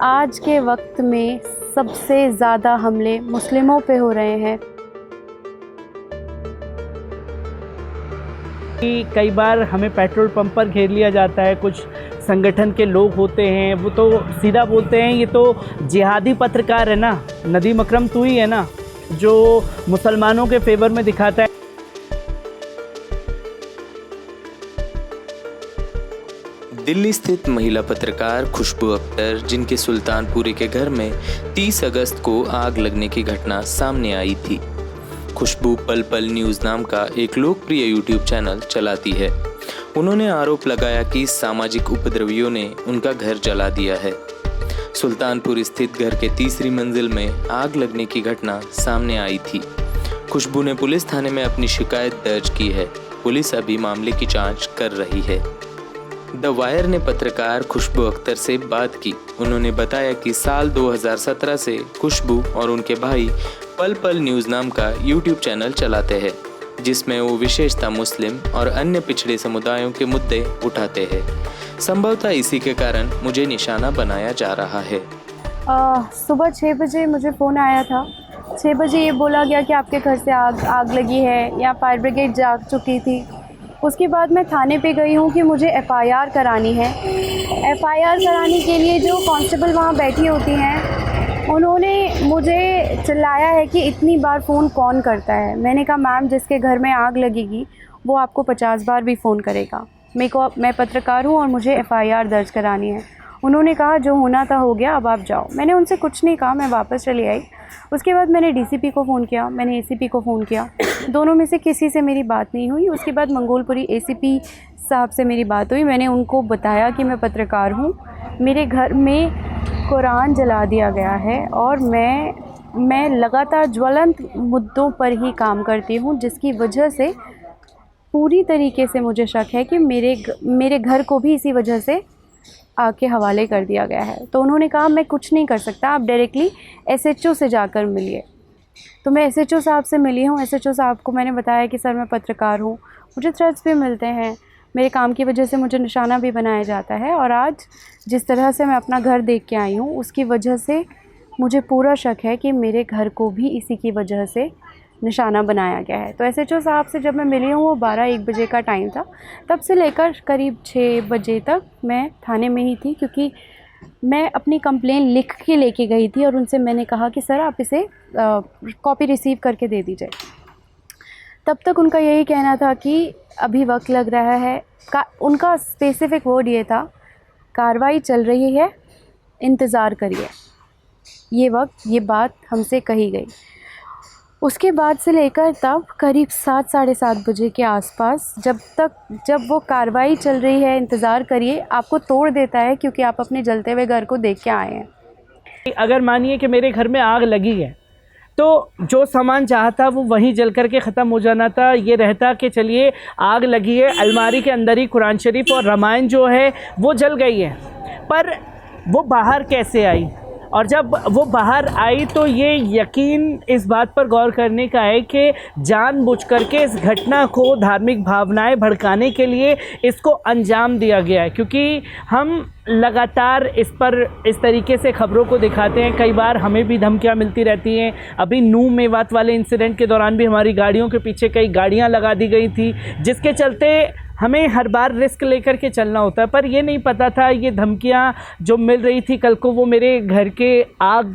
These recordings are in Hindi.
आज के वक्त में सबसे ज़्यादा हमले मुस्लिमों पे हो रहे हैं। कई बार हमें पेट्रोल पंप पर घेर लिया जाता है, कुछ संगठन के लोग होते हैं, वो तो सीधा बोलते हैं ये तो जिहादी पत्रकार है ना, नदीम अकरम तू ही है ना जो मुसलमानों के फेवर में दिखाता है। दिल्ली स्थित महिला पत्रकार खुशबू अख्तर, जिनके सुल्तानपुरी के घर में 30 अगस्त को आग लगने की घटना सामने आई थी। खुशबू पल पल न्यूज़ नाम का एक लोकप्रिय यूट्यूब चैनल चलाती है। उन्होंने आरोप लगाया कि सामाजिक उपद्रवियों ने उनका घर जला दिया है। सुल्तानपुर स्थित घर के तीसरी मंजिल में आग लगने की घटना सामने आई थी। खुशबू ने पुलिस थाने में अपनी शिकायत दर्ज की है। पुलिस अभी मामले की जांच कर रही है। द वायर ने पत्रकार खुशबू अख्तर से बात की। उन्होंने बताया कि साल 2017 से खुशबू और उनके भाई पल पल न्यूज़ नाम का यूट्यूब चैनल चलाते हैं, जिसमें वो विशेषतः मुस्लिम और अन्य पिछड़े समुदायों के मुद्दे उठाते हैं। संभवतः इसी के कारण मुझे निशाना बनाया जा रहा है। सुबह 6 बजे मुझे फ़ोन आया था। 6 बजे ये बोला गया कि आपके घर से आग लगी है या फायर ब्रिगेड जा चुकी थी। उसके बाद मैं थाने पे गई हूँ कि मुझे एफआईआर करानी है। एफआईआर कराने के लिए जो कांस्टेबल वहाँ बैठी होती हैं, उन्होंने मुझे चिल्लाया है कि इतनी बार फ़ोन कौन करता है। मैंने कहा मैम, जिसके घर में आग लगेगी वो आपको 50 बार भी फ़ोन करेगा। मैं पत्रकार हूँ और मुझे एफआईआर दर्ज करानी है। उन्होंने कहा जो होना था हो गया, अब आप जाओ। मैंने उनसे कुछ नहीं कहा, मैं वापस चली आई। उसके बाद मैंने डीसीपी को फ़ोन किया, मैंने एसीपी को फ़ोन किया। दोनों में से किसी से मेरी बात नहीं हुई। उसके बाद मंगोलपुरी एसीपी साहब से मेरी बात हुई। मैंने उनको बताया कि मैं पत्रकार हूँ, मेरे घर में कुरान जला दिया गया है और मैं लगातार ज्वलंत मुद्दों पर ही काम करती हूँ, जिसकी वजह से पूरी तरीके से मुझे शक है कि मेरे घर को भी इसी वजह से आग के हवाले कर दिया गया है। तो उन्होंने कहा मैं कुछ नहीं कर सकता, आप डायरेक्टली एसएचओ से जाकर मिलिए। तो मैं एसएचओ साहब से मिली हूँ। एसएचओ साहब को मैंने बताया कि सर मैं पत्रकार हूँ, मुझे थ्रेट्स भी मिलते हैं, मेरे काम की वजह से मुझे निशाना भी बनाया जाता है और आज जिस तरह से मैं अपना घर देख के आई हूँ उसकी वजह से मुझे पूरा शक है कि मेरे घर को भी इसी की वजह से निशाना बनाया गया है। तो एसएचओ साहब से जब मैं मिली हूँ वो 12-1 बजे का टाइम था। तब से लेकर करीब 6 बजे तक मैं थाने में ही थी, क्योंकि मैं अपनी कंप्लेन लिख के लेके गई थी और उनसे मैंने कहा कि सर आप इसे कॉपी रिसीव करके दे दीजिए। तब तक उनका यही कहना था कि अभी वक्त लग रहा है। उनका स्पेसिफिक वर्ड ये था, कार्रवाई चल रही है, इंतज़ार करिए। ये बात हमसे कही गई। उसके बाद से लेकर तब करीब 7-7:30 बजे के आसपास जब वो कार्रवाई चल रही है, इंतज़ार करिए, आपको तोड़ देता है, क्योंकि आप अपने जलते हुए घर को देख के आए हैं। अगर मानिए कि मेरे घर में आग लगी है तो जो सामान चाहता वो वहीं जल करके ख़त्म हो जाना था। ये रहता कि चलिए आग लगी है, अलमारी के अंदर ही कुरान शरीफ और रामायण जो है वो जल गई है, पर वो बाहर कैसे आई? और जब वो बाहर आई तो ये यकीन इस बात पर गौर करने का है कि जानबूझ करके इस घटना को धार्मिक भावनाएं भड़काने के लिए इसको अंजाम दिया गया है, क्योंकि हम लगातार इस पर इस तरीके से खबरों को दिखाते हैं। कई बार हमें भी धमकियां मिलती रहती हैं। अभी नूह मेवात वाले इंसिडेंट के दौरान भी हमारी गाड़ियों के पीछे कई गाड़ियां लगा दी गई थी, जिसके चलते हमें हर बार रिस्क लेकर के चलना होता है। पर ये नहीं पता था ये धमकियां जो मिल रही थी कल को वो मेरे घर के आग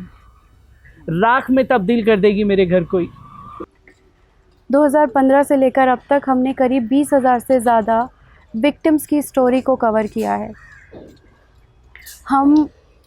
राख में तब्दील कर देगी मेरे घर को ही। 2015 से लेकर अब तक हमने करीब 20,000 से ज़्यादा विक्टिम्स की स्टोरी को कवर किया है। हम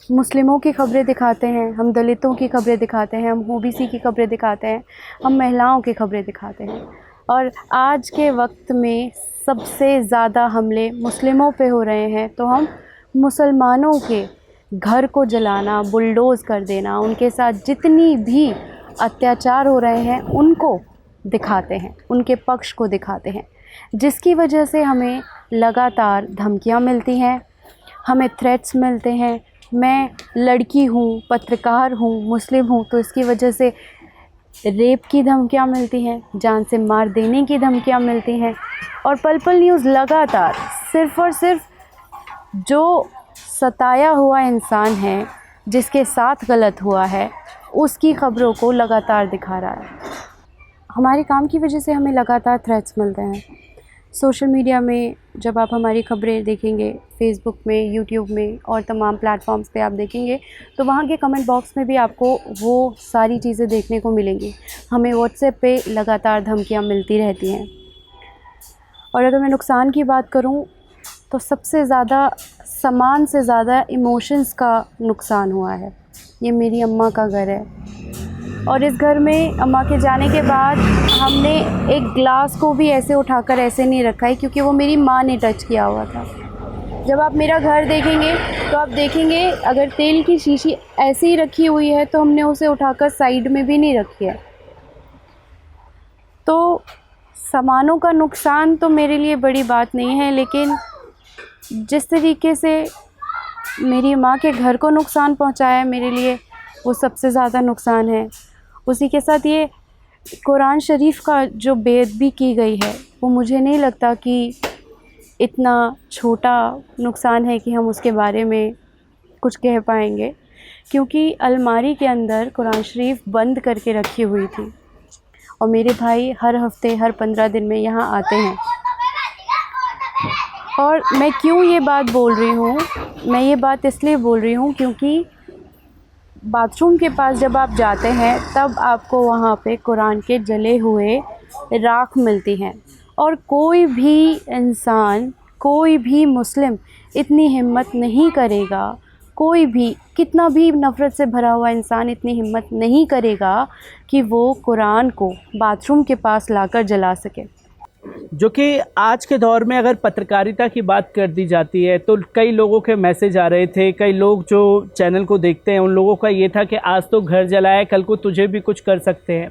मुस्लिमों की खबरें दिखाते हैं, हम दलितों की खबरें दिखाते हैं, हम ओबीसी की खबरें दिखाते हैं, हम महिलाओं की खबरें दिखाते हैं। और आज के वक्त में सबसे ज़्यादा हमले मुस्लिमों पे हो रहे हैं, तो हम मुसलमानों के घर को जलाना, बुलडोज़ कर देना, उनके साथ जितनी भी अत्याचार हो रहे हैं उनको दिखाते हैं, उनके पक्ष को दिखाते हैं, जिसकी वजह से हमें लगातार धमकियां मिलती हैं, हमें थ्रेट्स मिलते हैं। मैं लड़की हूँ, पत्रकार हूँ, मुस्लिम हूँ, तो इसकी वजह से रेप की धमकियां मिलती हैं, जान से मार देने की धमकियां मिलती हैं। और पल पल न्यूज़ लगातार सिर्फ़ और सिर्फ जो सताया हुआ इंसान है जिसके साथ गलत हुआ है उसकी ख़बरों को लगातार दिखा रहा है। हमारे काम की वजह से हमें लगातार थ्रेट्स मिलते हैं। सोशल मीडिया में जब आप हमारी ख़बरें देखेंगे, फ़ेसबुक में, यूट्यूब में और तमाम प्लेटफॉर्म्स पे आप देखेंगे तो वहाँ के कमेंट बॉक्स में भी आपको वो सारी चीज़ें देखने को मिलेंगी। हमें व्हाट्सएप पे लगातार धमकियाँ मिलती रहती हैं। और अगर मैं नुकसान की बात करूँ तो सबसे ज़्यादा सामान से ज़्यादा इमोशंस का नुकसान हुआ है। ये मेरी अम्मा का घर है और इस घर में अम्मा के जाने के बाद हमने एक ग्लास को भी ऐसे उठाकर ऐसे नहीं रखा है, क्योंकि वो मेरी माँ ने टच किया हुआ था। जब आप मेरा घर देखेंगे तो आप देखेंगे अगर तेल की शीशी ऐसे ही रखी हुई है तो हमने उसे उठाकर साइड में भी नहीं रखी है। तो सामानों का नुकसान तो मेरे लिए बड़ी बात नहीं है, लेकिन जिस तरीके से मेरी माँ के घर को नुकसान पहुँचाया मेरे लिए वो सबसे ज़्यादा नुकसान है। उसी के साथ ये कुरान शरीफ का जो बेअदबी की गई है वो मुझे नहीं लगता कि इतना छोटा नुकसान है कि हम उसके बारे में कुछ कह पाएंगे, क्योंकि अलमारी के अंदर कुरान शरीफ बंद करके रखी हुई थी और मेरे भाई हर हफ्ते हर 15 दिन में यहाँ आते हैं। और मैं क्यों ये बात बोल रही हूँ, मैं ये बात इसलिए बोल रही हूँ क्योंकि बाथरूम के पास जब आप जाते हैं तब आपको वहाँ पे कुरान के जले हुए राख मिलती हैं। और कोई भी इंसान, कोई भी मुस्लिम इतनी हिम्मत नहीं करेगा, कोई भी कितना भी नफ़रत से भरा हुआ इंसान इतनी हिम्मत नहीं करेगा कि वो कुरान को बाथरूम के पास लाकर जला सके। जो कि आज के दौर में अगर पत्रकारिता की बात कर दी जाती है तो कई लोगों के मैसेज आ रहे थे, कई लोग जो चैनल को देखते हैं उन लोगों का ये था कि आज तो घर जलाया, कल को तुझे भी कुछ कर सकते हैं।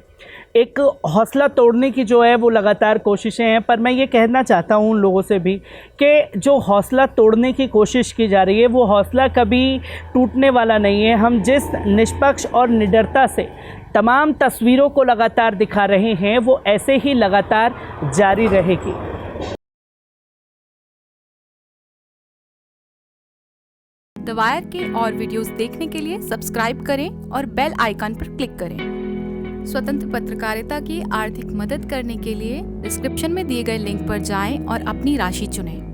एक हौसला तोड़ने की जो है वो लगातार कोशिशें हैं, पर मैं ये कहना चाहता हूँ उन लोगों से भी कि जो हौसला तोड़ने की कोशिश की जा रही है वो हौसला कभी टूटने वाला नहीं है। हम जिस निष्पक्ष और निडरता से तमाम तस्वीरों को लगातार दिखा रहे हैं वो ऐसे ही लगातार जारी रहेगी। द वायर के और वीडियोस देखने के लिए सब्सक्राइब करें और बेल आइकन पर क्लिक करें। स्वतंत्र पत्रकारिता की आर्थिक मदद करने के लिए डिस्क्रिप्शन में दिए गए लिंक पर जाएं और अपनी राशि चुनें।